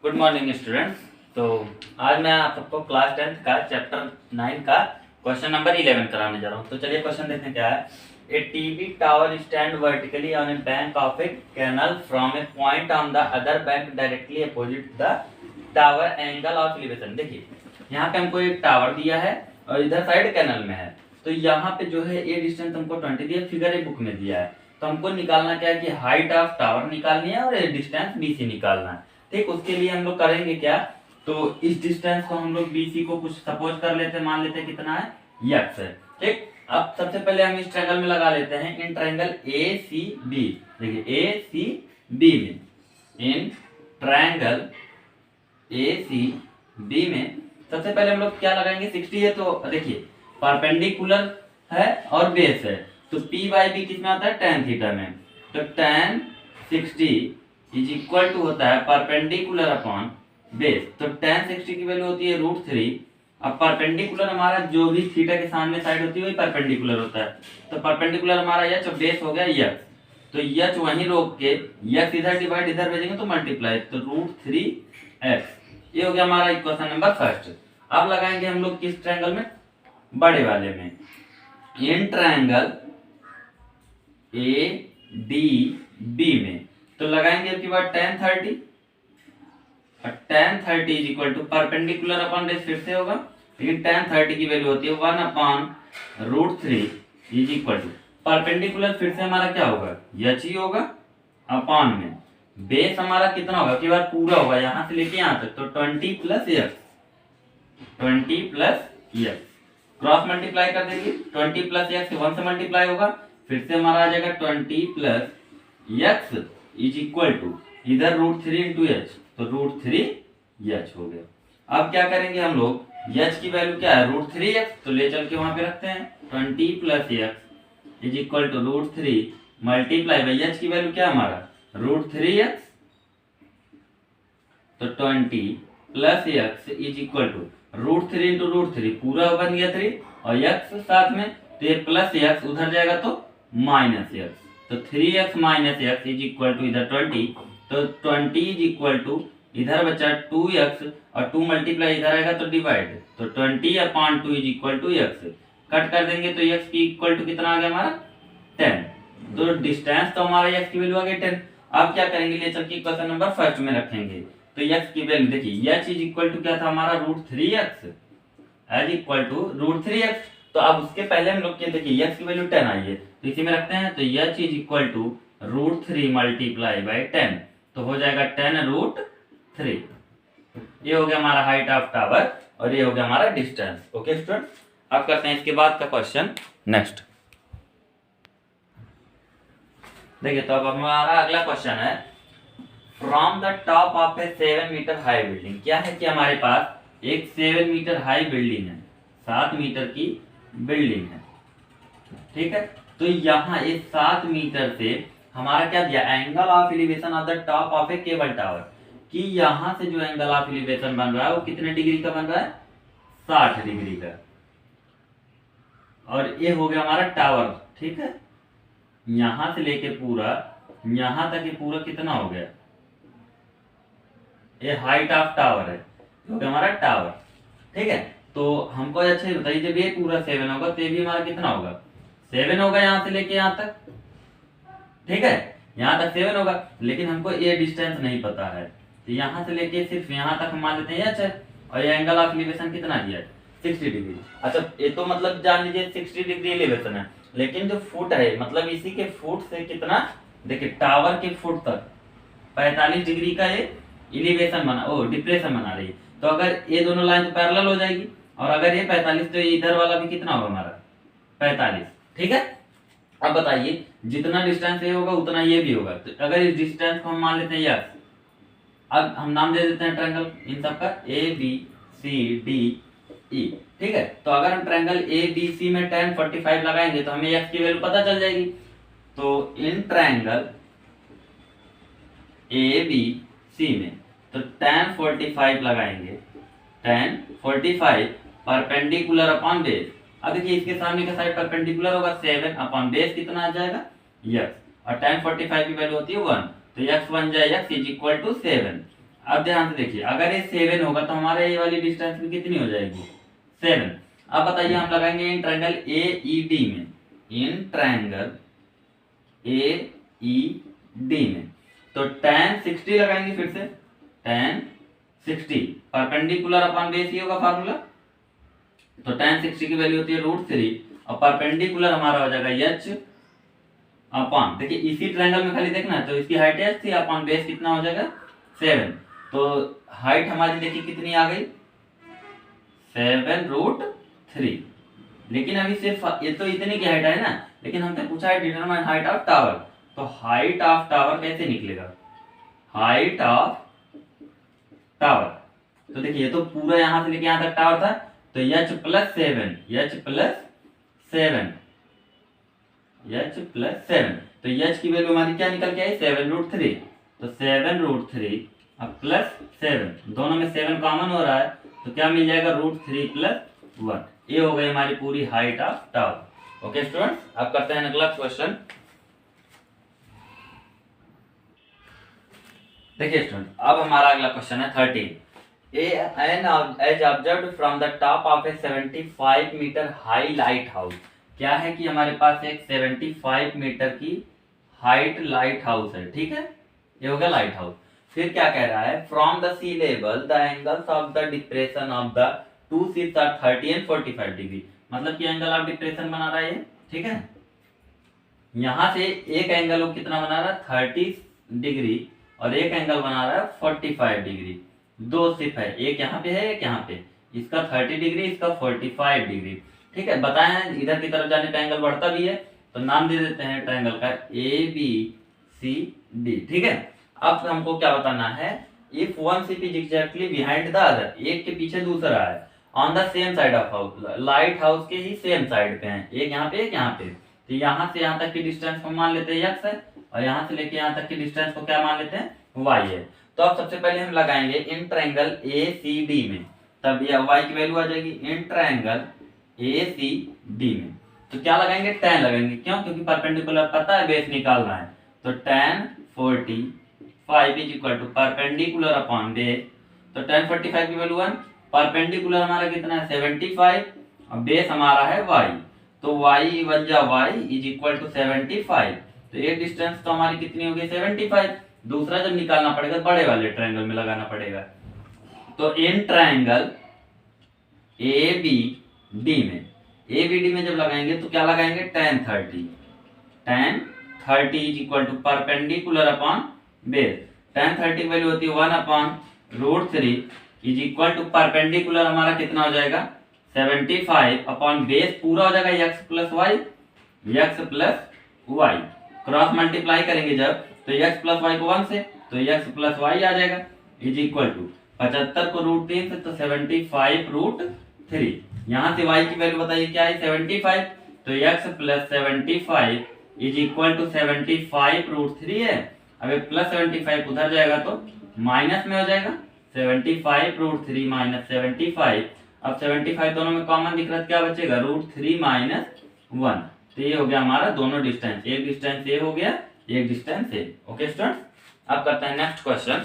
Good morning students. तो आज मैं आप सबको क्लास 10th का चैप्टर 9 का क्वेश्चन नंबर 11 कराने जा रहा हूँ। तो चलिए क्वेश्चन देखते हैं क्या है। A TV tower stand vertically on a bank of a canal from a point on the other bank directly opposite the tower angle of elevation. देखिए यहाँ पे हमको एक टावर दिया है और इधर साइड कैनल में है। तो यहाँ पे जो है ये डिस्टेंस हमको 20 दिया, फिगर ए बुक में दिया है। तो हमको निकालना क्या है कि हाइट ऑफ टावर निकालनी है और डिस्टेंस बीसी निकालना है। ठीक, उसके लिए हम लोग करेंगे क्या, तो इस डिस्टेंस को हम लोग बीसी को कुछ सपोज कर लेते हैं, मान लेते हैं कितना है, यक्स है। ठीक, अब सबसे पहले हम इस ट्रायंगल में लगा लेते हैं, इन ट्रायंगल ए सी बी। देखिए ए सी बी में, in triangle A C B में सबसे पहले हम लोग क्या लगाएंगे, 60 है। तो देखिए परपेंडिकुलर है और बेस है, तो पी बाई बी किसमें आता है, tan थीटा में। तो tan 60 इज इक्वल टू होता है परपेंडिकुलर अपॉन बेस। तो tan 60 की वैल्यू होती है √3। अब परपेंडिकुलर हमारा जो भी थीटा के सामने साइड होती है वही परपेंडिकुलर होता है। तो परपेंडिकुलर हमारा h और बेस हो गया यक्स। तो h वहीं रोक के यक्स इधर डिवाइड इधर भेजेंगे तो मल्टीप्लाई, तो √3x। ये हो गया हमारा इक्वेशन नंबर फर्स्ट। अब लगाएंगे हम लोग किस ट्रायंगल में, बड़े वाले में, in triangle A D B में। तो लगाएंगे आपकी बात tan 30, और tan 30 is equal to perpendicular upon base फिर से होगा, लेकिन tan 30 की वैल्यू होती है 1/√3 इज इक्वल टू परपेंडिकुलर फिर से हमारा क्या होगा, h ही होगा, अपॉन में बेस हमारा कितना होगा, की बार पूरा होगा यहां से लेके यहां तक, तो 20 plus x, 20 plus x cross multiply कर देंगे, 20 प्लस x 1 से मल्टीप्लाई होगा, फिर से हमारा आ जाएगा 20 plus x is equal to इधर √3 इंटू एच, तो √3h हो गया। अब क्या करेंगे हम लोग, h की वैल्यू क्या है, √3x, तो ले चल के वहां पे रखते हैं, 20 plus x is equal to √3 multiply by h की वैल्यू क्या है हमारा, √3x, तो 20 plus x is equal to √3 into √3 पूरा बन गया 3 और x साथ में, तो ये प्लस x उधर जाएगा तो माइनस x, तो 3x minus x is equal to इधर 20, तो 20 इज इक्वल टू इधर बचा 2x और 2 मल्टीप्लाई इधर आएगा तो डिवाइड, तो 20/2 is equal to x। Cut कर देंगे तो x की इक्वल टू कितना आ गया हमारा 10। तो डिस्टेंस तो हमारा x की वैल्यू आ गई 10। अब क्या करेंगे, ले चल के क्वेश्चन नंबर फर्स्ट में रखेंगे। तो x की वैल्यू देखिए, h इज इक्वल टू क्या था हमारा √3x as equal to √3x। तो अब उसके पहले हम लोग के देखिए x की वैल्यू 10 आई है, तो इसी में रखते हैं, तो h is equal to √3 multiply by 10, तो हो जाएगा 10√3। ये हो गया हमारा हाइट ऑफ टावर और ये हो गया हमारा डिस्टेंस। ओके स्टूडेंट, अब करते हैं इसके बाद का क्वेश्चन नेक्स्ट। देखिए तो अब हमारा अगला क्वेश्चन है, from the top of a 7 metre high building. क्या है कि हमारे पास एक 7 मीटर हाई बिल्डिंग है, 7 मीटर की बिल्डिंग है, ठीक है। तो यहाँ इस 7 मीटर से हमारा क्या दिया, angle of elevation of the top of A cable tower, कि यहाँ से जो एंगल ऑफ एलिवेशन बन रहा है वो कितने डिग्री का बन रहा है, 60 डिग्री का। और ये हो गया हमारा टावर, ठीक है। यहां से लेके पूरा यहां तक ये पूरा कितना हो गया, ये हाइट ऑफ टावर है, हो गया हमारा टावर, ठीक है। तो हमको अच्छा ही बताइए, जब ये पूरा 7 होगा तो ये भी हमारा कितना होगा, 7 होगा यहाँ से लेके यहाँ तक, ठीक है। यहाँ तक 7 होगा, लेकिन हमको ये डिस्टेंस नहीं पता है, तो यहाँ से लेके सिर्फ यहाँ तक हम मान लेते हैं h, और ये एंगल ऑफ एलिवेशन कितना दिया है, 60 डिग्री। अच्छा ये तो मतलब जान लीजिए 60 डिग्री एलिवेशन है, लेकिन जो फुट है मतलब इसी के फुट से कितना, देखिए टावर के फुट तक 45 डिग्री का ये एलिवेशन बना, ओ डिप्रेशन बना रही है। तो अगर ये दोनों लाइन तो पैरेलल हो जाएगी, और अगर ये 45 तो इधर वाला भी कितना होगा हमारा 45, ठीक है। अब बताइए जितना डिस्टेंस ये होगा उतना ये भी होगा, तो अगर इस डिस्टेंस को हम मान लेते हैं यस, अब हम नाम दे देते हैं ट्रायंगल इन सबका ABCDE, ठीक है। तो अगर हम ट्रायंगल ABC में tan 45 लगाएंगे तो हमें x की वैल्यू पता चल जाएगी। तो इन ट्रायंगल ABC में तो tan 45 लगाएंगे, tan 45 परपेंडिकुलर अपॉन बेस। अब देखिए इसके सामने का साइड परपेंडिकुलर होगा, 7 अपॉन बेस कितना आ जाएगा x, और tan 45 की वैल्यू होती है 1, तो x बन जाए x इज इक्वल टू 7। अब ध्यान से देखिए, अगर ये 7 होगा तो हमारे ये वाली डिस्टेंस भी कितनी हो जाएगी 7। अब बताइए हम लगाएंगे इन ट्रायंगल ए ई डी में, in triangle A E D में, तो tan 60 लगाएंगे फिर से, tan 60 परपेंडिकुलर अपॉन बेस ही होगा फार्मूला, तो tan 60 की वैल्यू होती है √3 और परपेंडिकुलर हमारा हो जाएगा h अपॉन, देखिए इसी ट्रायंगल में खाली देखना है तो इसकी हाइट h थी अपॉन बेस कितना हो जाएगा 7, तो हाइट हमारी देखिए कितनी आ गई 7√3। लेकिन अभी सिर्फ ये तो इतनी की हाइट है ना, लेकिन हमसे पूछा है डिटरमाइन हाइट ऑफ टावर, तो हाइट ऑफ टावर कैसे निकलेगा, हाइट ऑफ टावर, तो देखिए ये तो पूरा यहां से लेके यहां तक टावर था, तो h + 7, h + 7, h + 7, तो h की वैल्यू हमारी क्या निकल के आई 7√3, तो 7√3 अब +7, दोनों में 7 कॉमन हो रहा है तो क्या मिल जाएगा √3 + 1, ये हो गई हमारी पूरी height of tower. Okay students, अब करते हैं अगला क्वेश्चन। देखिए स्टूडेंट, अब हमारा अगला क्वेश्चन है 13। As observed from the top of a 75 metre high lighthouse, क्या है कि हमारे पास एक 75 मीटर की हाइट लाइट हाउस है, ठीक है, ये हो गया लाइट हाउस। फिर क्या कह रहा है, from the sea level the angles of the depression of the two seats are 30 and 45 degree, मतलब कि एंगल ऑफ डिप्रेशन बना रहा है ये, ठीक है, यहां से एक एंगल वो कितना बना रहा है 30 डिग्री और एक एंगल बना रहा है 45 डिग्री, दो सिर्फ है, एक यहाँ पे है एक यहाँ पे, इसका 30 डिग्री इसका 45 डिग्री, ठीक है। बताएं इधर की तरफ जाने पे एंगल बढ़ता भी है, तो नाम दे देते हैं ट्रायंगल का ए बी सी डी, ठीक है। अब हमको क्या बताना है, इफ वन सीप is exactly behind the other, एक के पीछे दूसरा है, on the same side of house, light house के ही सेम साइड पे है, एक यहाँ पे एक यहाँ पे, तो यहाँ से यहाँ तक की डिस्टेंस को मान लेते हैं x है और यहाँ से लेके यहाँ तक की डिस्टेंस को क्या मान लेते हैं y है। तो अब सबसे पहले हम लगाएंगे इन ट्रायंगल ए सी डी में, तब ये y की वैल्यू आ जाएगी इन ट्रायंगल ए सी डी में, तो क्या लगाएंगे tan लगाएंगे, क्यों, क्योंकि परपेंडिकुलर पता है बेस निकालना है, तो tan 45 is equal to perpendicular upon base, तो tan 45 की वैल्यू 1, परपेंडिकुलर हमारा कितना है 75 और बेस हमारा है y, तो y बन जा y इज इक्वल टू 75, तो एक डिस्टेंस तो हमारी कितनी होगी 75, दूसरा जब निकालना पड़ेगा बड़े वाले ट्रायंगल में लगाना पड़ेगा, तो in triangle A B D में, ए बी डी में जब लगाएंगे तो क्या लगाएंगे tan 30 is equal to perpendicular upon base, tan 30 की वैल्यू होती है 1/√3 इज इक्वल टू परपेंडिकुलर हमारा कितना हो जाएगा 75 अपॉन बेस पूरा हो जाएगा x plus y, cross multiply करेंगे जब तो x प्लस y को 1 से, तो x प्लस y आ जाएगा इज इक्वल टू 75 को √3 से, तो 75√3, यहाँ से y की वैल्यू बताइए क्या है 75, तो x plus 75 is equal to 75√3 है, अब ये प्लस 75 उधर जाएगा तो माइनस में हो जाएगा 75√3 माइनस 75, अब 75 दोनों में कॉमन दिख रहा है, क्या बचेगा √3 - 1, तो ये हो गया हमारा दोनों डिस्टेंस, एक डिस्टेंस ए हो गया एक डिस्टेंस ए। ओके स्टूडेंट्स, अब करते हैं नेक्स्ट क्वेश्चन।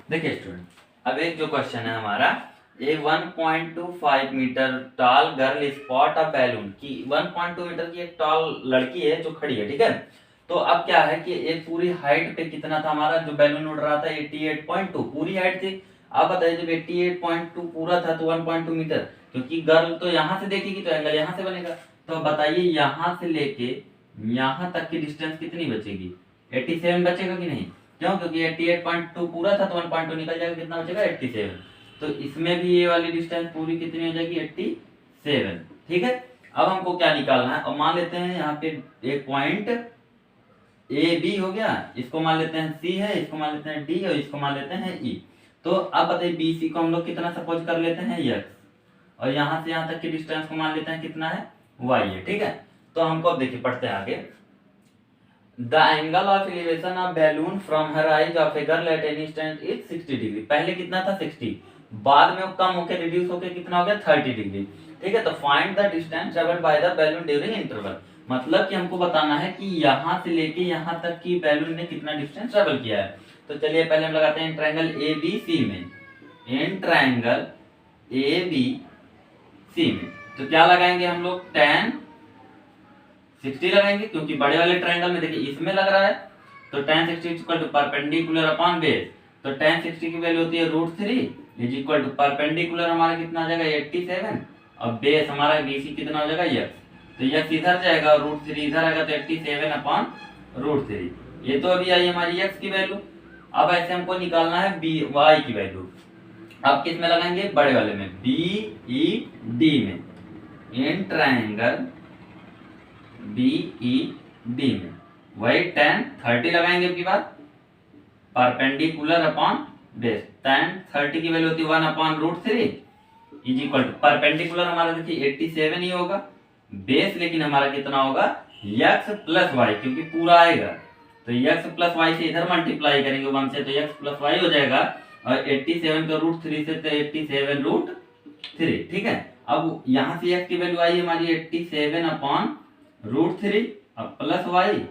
देखिए स्टूडेंट, अब एक जो क्वेश्चन है हमारा, a 1.25 metre tall girl spot a balloon, की 1.2 मीटर की एक टॉल लड़की है जो खड़ी है, ठीक है, तो अब क्या है कि एक पूरी हाइट पे कितना था हमारा जो बैलून उड़ रहा था 88.2 पूरी हाइट थी। आप बताइए जब 88.2 पूरा था तो 1.2 मीटर, क्योंकि गर्ल तो यहाँ से देखेगी तो एंगल यहाँ से बनेगा, तो बताइए यहाँ से लेके यहाँ तक की डिस्टेंस कितनी बचेगी 87 बचेगा कि नहीं, क्यों, क्योंकि 88.2 पूरा था तो 1.2 निकल जाएगा, कितना बचेगा 87, तो इसमें भी ये वाली डिस्टेंस पूरी कितनी हो जाएगी 87, ठीक है। अब हमको क्या निकालना है, और मान लेते हैं यहाँ पे एक पॉइंट ए बी हो गया, इसको मान लेते हैं सी है, इसको मान लेते हैं डी और इसको मान लेते हैं ई, तो अब बताइए बी सी को हम लोग कितना सपोज कर लेते हैं x, और यहाँ से यहाँ तक की डिस्टेंस को मान लेते हैं कितना है y है, ठीक है। तो हमको अब देखिए पढ़ते हैं आगे, the angle of elevation of balloon from her eyes of a girl at any instant is 60 degree, पहले कितना था 60, बाद में वो कम होकर रिड्यूस होकर कितना हो गया 30 डिग्री, ठीक है। तो find the distance travelled by the balloon during interval, मतलब कि हमको बताना है कि यहाँ से लेके यहाँ तक की वैल्यू ने कितना डिस्टेंस ट्रेवल किया है। तो चलिए पहले हम लगाते हैं ट्रायंगल ए बी सी में, इन ट्रायंगल ए बी सी में तो क्या लगाएंगे हम लोग, tan 60 लगाएंगे, क्योंकि बड़े वाले ट्रायंगल में देखिए इसमें लग रहा है। तो tan 60 equal to perpendicular upon base, तो tan 60 की वैल्यू होती है √3 इज इक्वल टू परपेंडिकुलर हमारा कितना आ जाएगा 87, और बेस हमारा BC कितना हो जाएगा x, तो x इधर जाएगा और √3 इधर आएगा, तो 87 अपॉन √3। ये तो अभी आई हमारी x की वैल्यू। अब ऐसे हमको निकालना है y की वैल्यू। अब किस में लगाएंगे, बड़े वाले में, BED में, इन ट्रायंगल BED में वही tan 30 लगाएंगे अब की बात, परपेंडिकुलर अपॉन बेस, tan 30 की वैल्यू होती है 1 upon √3 is equal to perpendicular हमारा देखिए 87 ही होगा, बेस लेकिन हमारा कितना होगा x प्लस वाई, क्योंकि पूरा आएगा तो x प्लस वाई से इधर मल्टीप्लाई करेंगे 1 से, तो x प्लस वाई हो जाएगा, और 87 का √3 से तो 87√3, ठीक है। अब यहाँ से x की वैल्यू आई हमारी 87 अपॉन √3 अब plus Y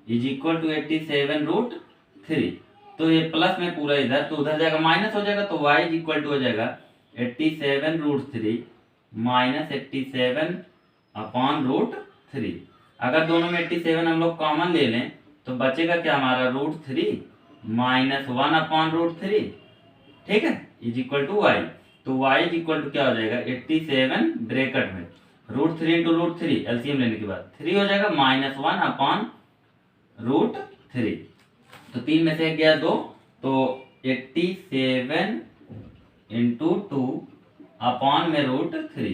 is equal to 87√3, तो ये प्लस में पूरा इधर, तो उधर जाएगा माइनस हो जाएगा, तो y इज इक्वल टू हो जाएगा 87√3 माइनस 87 अपॉन √3। अगर दोनों में 87 हम लोग कॉमन ले लें तो बचेगा क्या हमारा √3 माइनस 1 अपॉन √3, ठीक है, इज इक्वल टू y। तो y इज इक्वल टू क्या हो जाएगा 87 ब्रैकेट में √3 इंटू √3 एलसीएम लेने के बाद 3 हो जाएगा माइनस 1 अपॉन √3, तो 3 में से गया 2, तो 87 इंटू 2 अपॉन में √3,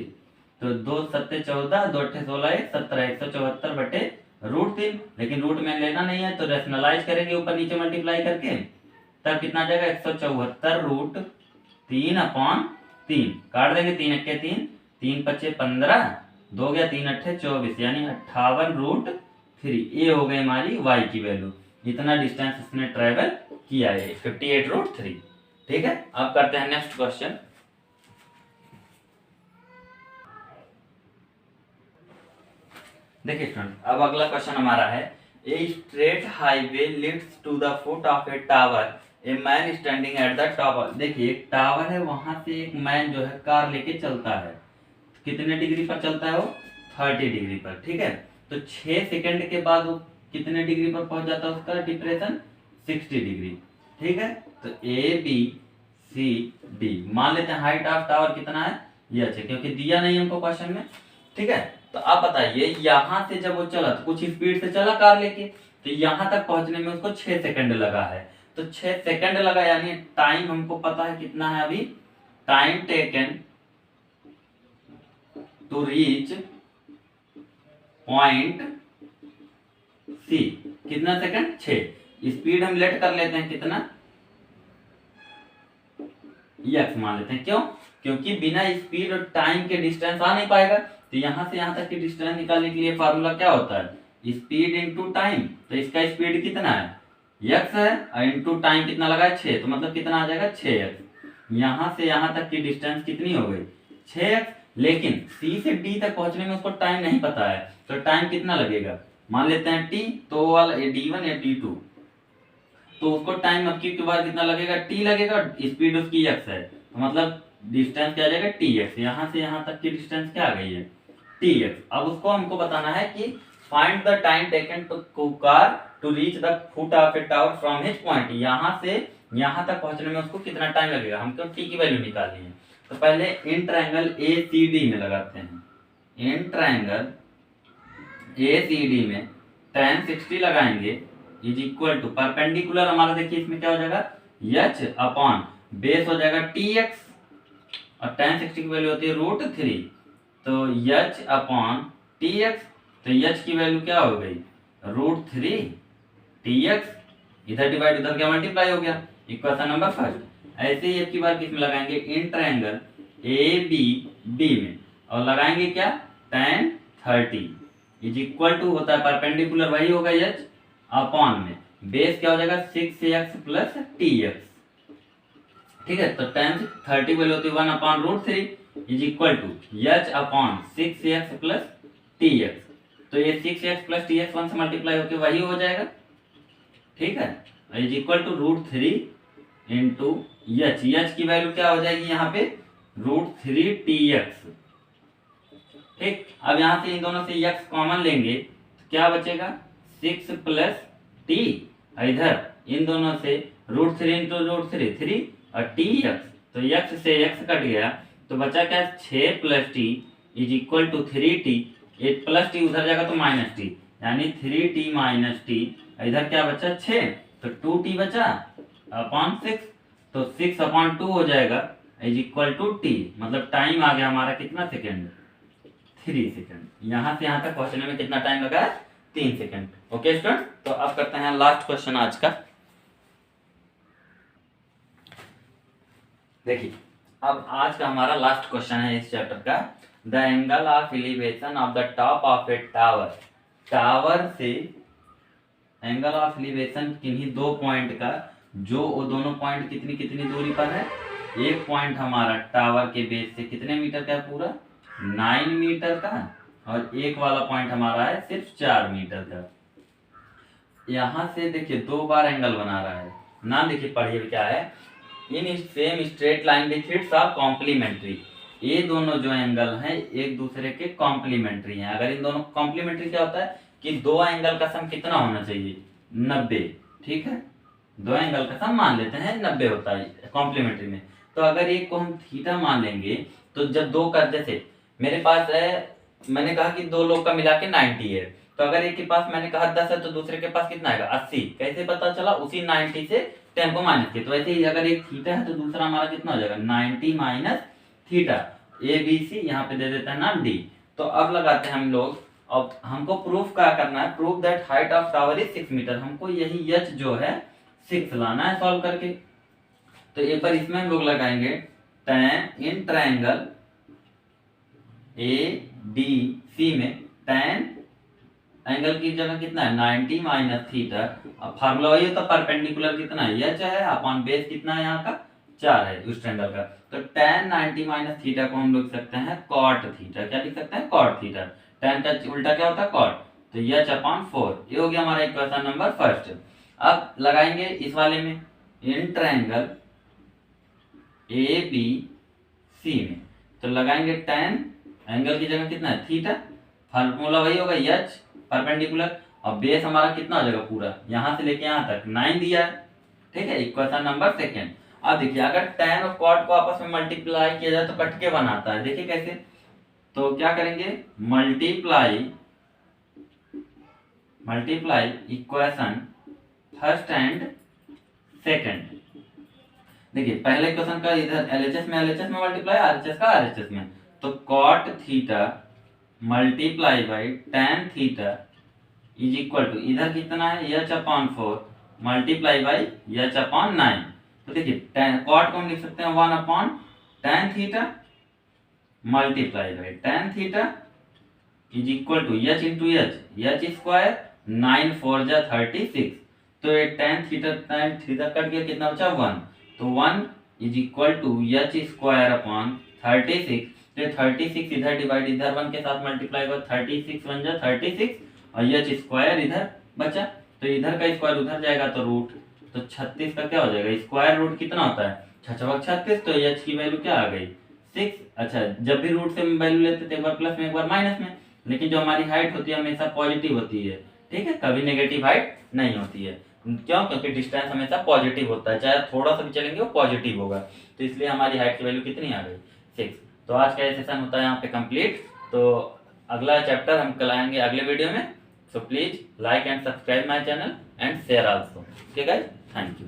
तो 2 7 14 2 8 16 1 17 174 बटे √3, लेकिन रूट में लेना नहीं है तो रेशनलाइज करेंगे ऊपर नीचे मल्टीप्लाई करके, तब कितना जाएगा 174√3 अपॉन 3, काट देंगे 3 1 3 3 5 15 2 गया 3 8 24, यानी 58√3, ये हो गई हमारी y की वैल्यू, इतना डिस्टेंस इसने ट्रेवल किया है 58√3, ठीक है। अब करते हैं नेक्स्ट क्वेश्चन। देखिए स्टूडेंट, अब अगला क्वेश्चन हमारा है, a straight highway leads to the foot of a tower, a man standing at the top. देखिए एक टावर है, वहां से एक मैन जो है कार लेके चलता है, कितने डिग्री पर चलता है वो 30 डिग्री पर, ठीक है। तो 6 सेकंड के बाद वो कितने डिग्री पर पहुंच जाता है, उसका डिप्रेशन 60 डिग्री, ठीक है। तो ABCD मान लेते हैं, हाइट ऑफ टावर कितना है ये, अच्छा क्योंकि दिया नहीं हमको क्वेश्चन में, ठीक है। तो आप बताइए यहाँ से जब वो चला तो कुछ स्पीड से चला कार लेके, तो यहाँ तक पहुंचने में उसको 6 सेकंड लगा है, तो 6 सेकंड लगा, यानी टाइम हमको पता है कितना है अभी, time taken to reach point C, कितना सेकंड 6, स्पीड हम लेट कर लेते हैं कितना x मान लेते हैं, क्यों, क्योंकि बिना स्पीड और टाइम के डिस्टेंस आ नहीं पाएगा, तो यहाँ से यहाँ तक की डिस्टेंस निकालने के लिए फार्मूला क्या होता है, स्पीड इंटू टाइम, तो इसका स्पीड कितना है x है, और इंटू टाइम कितना लगा है 6, तो मतलब कितना आ जाएगा 6x, यहाँ से यहाँ तक की डिस्टेंस कितनी हो गई 6x, लेकिन C से D तक पहुंचने में उसको टाइम नहीं पता है, तो टाइम कितना लगेगा, मान लेते हैं t, तो वाला D1 या D2, तो उसको टाइम अब की बार कितना लगेगा t लगेगा, स्पीड उसकी x है, तो मतलब डिस्टेंस क्या आ जाएगा tx, यहाँ से यहाँ तक की डिस्टेंस क्या आ गई है tx। अब उसको हमको बताना है कि find the time taken to car to reach the foot of a tower from which point, यहाँ से यहाँ तक पहुंचने में उसको कितना टाइम लगेगा, हमको t की वैल्यू निकालनी है। तो पहले इन ट्रायंगल ACD में लगाते हैं, इन ट्रायंगल ACD में tan 60 लगाएंगे इज इक्वल टू परपेंडिकुलर हमारा देखिए इसमें क्या हो जाएगा h अपॉन बेस हो जाएगा tx, और tan 60 की वैल्यू होती है √3, तो h अपॉन tx, तो h की वैल्यू क्या हो गई √3 tx, इधर डिवाइड उधर क्या मल्टीप्लाई हो गया, इक्वेशन नंबर 5। ऐसे ही एक की बार किसमें लगाएंगे, इन ट्रायंगल ABD में, और लगाएंगे क्या tan 30 इज इक्वल टू होता है परपेंडिकुलर वही होगा h अपॉन में बेस क्या हो जाएगा 6x प्लस tx, ठीक है। तो tan 30 वैल्यू होती है 1 upon √3 is equal to h upon 6x plus tx, तो ये 6x प्लस tx 1 से मल्टीप्लाई होकर वही हो जाएगा, ठीक है, is equal to √3 into H की वैल्यू क्या हो जाएगी यहाँ पे √3tx, ठीक। अब यहाँ से इन दोनों से x कॉमन लेंगे तो क्या बचेगा 6 प्लस t, इधर इन दोनों से √3 इंटू √3 3 और tx, तो x से x कट गया तो बचा क्या 6 plus T is equal to 3t, 8 plus T उधर जाएगा तो माइनस टी, यानी 3t माइनस टी, इधर क्या बचा 6 तो 2t बचा अपॉन 6, तो 6/2 हो जाएगा इज इक्वल टू टी, मतलब टाइम आ गया हमारा कितना सेकेंड 3 सेकेंड। यहाँ से यहाँ तक पहुंचने में कितना टाइम लगा 3 सेकेंड। ओके स्टूडेंट, तो अब करते हैं लास्ट क्वेश्चन आज का। देखिए अब आज का हमारा लास्ट क्वेश्चन है इस चैप्टर का, the angle of elevation of the top of a tower. Tower से एंगल ऑफ एलिवेशन किन्हीं दो पॉइंट का, जो वो दोनों पॉइंट कितनी कितनी दूरी पर है, एक पॉइंट हमारा टावर के बेस से कितने मीटर का है पूरा 9 मीटर का, और एक वाला पॉइंट हमारा है सिर्फ 4 मीटर का। यहां से देखिए दो बार एंगल बना रहा है, नाम देखिए पढ़िए क्या है, in same straight line with its are complementary. ये दोनों जो एंगल हैं एक दूसरे के कॉम्प्लीमेंट्री हैं। अगर इन दोनों कॉम्प्लीमेंट्री क्या होता है कि दो एंगल का सम कितना होना चाहिए 90, ठीक है, दो एंगल का सम मान लेते हैं 90 होता है कॉम्प्लीमेंट्री में। तो अगर एक को हम थीटा मान लेंगे तो जब दो का, जैसे मेरे पास है, मैंने कहा कि दो लोग का मिला के 90 है, तो अगर एक के पास मैंने कहा 10 है तो दूसरे के पास कितना आएगा 80, कैसे पता चला उसी 90 से 10 को माइनस किया। तो ऐसे ही अगर एक थीटा है तो दूसरा हमारा कितना हो जाएगा 90 minus theta, A B C यहाँ पे दे देता है नाम डी। तो अब लगाते हैं हम लोग, अब हमको प्रूफ क्या करना है, proof that height of tower is 6 metre, हमको यही एच जो है 6 लाना है सॉल्व करके। तो एक बार इसमें हम लोग लगाएंगे tan in triangle A D C में tan एंगल की जगह कितना है 90 माइनस थीटा, अब फार्मूला वही है तो परपेंडिकुलर कितना है एच है अपॉन बेस कितना है यहाँ का 4 है उस ट्रायंगल का। तो tan 90 माइनस थीटा को हम लिख सकते हैं cot थीटा, क्या लिख सकते हैं cot थीटा, tan का उल्टा क्या होता है cot, तो एच अपॉन 4, ये हो गया हमारा इक्वेशन नंबर फर्स्ट। अब लगाएंगे इस वाले में इन ट्रायंगल ए बी सी में, तो लगाएंगे tan एंगल की जगह कितना है थीटा, फार्मूला वही होगा एच परपेंडिकुलर, और बेस हमारा कितना हो जाएगा पूरा यहाँ से लेके यहाँ तक 9 दिया है, ठीक है, इक्वेशन नंबर सेकेंड। अब देखिए अगर tan और cot को आपस में मल्टीप्लाई किया जाए तो कट के बनाता है, देखिए कैसे, तो क्या करेंगे multiply equation first and second. देखिए पहले इक्वेशन का इधर एलएचएस में मल्टीप्लाई, आरएचएस का आरएचएस में, तो cot theta multiply by tan theta is equal to इधर कितना है H upon 4 multiply by H upon 9। तो देखिए cot को हम लिख सकते हैं 1 upon tan theta multiply by tan theta is equal to H into H square 9 4 जा 36, तो ये tan थीटा कट गया कितना बचा 1, तो 1 is equal to H square upon 36, तो 36 इधर डिवाइड इधर 1 के साथ मल्टीप्लाई कर 36 बन जा 36 और एच स्क्वायर इधर बचा, तो इधर का स्क्वायर उधर जाएगा तो रूट, तो 36 का क्या हो जाएगा स्क्वायर रूट कितना होता है 36, तो एच की वैल्यू क्या आ गई 6। अच्छा जब भी रूट से वैल्यू लेते थे एक बार प्लस में एक बार माइनस में, लेकिन जो हमारी हाइट होती है हमेशा पॉजिटिव होती है, ठीक है, कभी नेगेटिव हाइट नहीं होती है, क्यों, क्योंकि डिस्टेंस हमेशा पॉजिटिव होता है, चाहे थोड़ा सा भी चलेंगे वो पॉजिटिव होगा, तो इसलिए हमारी हाइट की वैल्यू कितनी आ गई 6। तो आज का ये सेशन होता है यहाँ पे कंप्लीट, तो अगला चैप्टर हम कल आएंगे अगले वीडियो में, so please like and subscribe my channel and share also. Okay guys, thank you.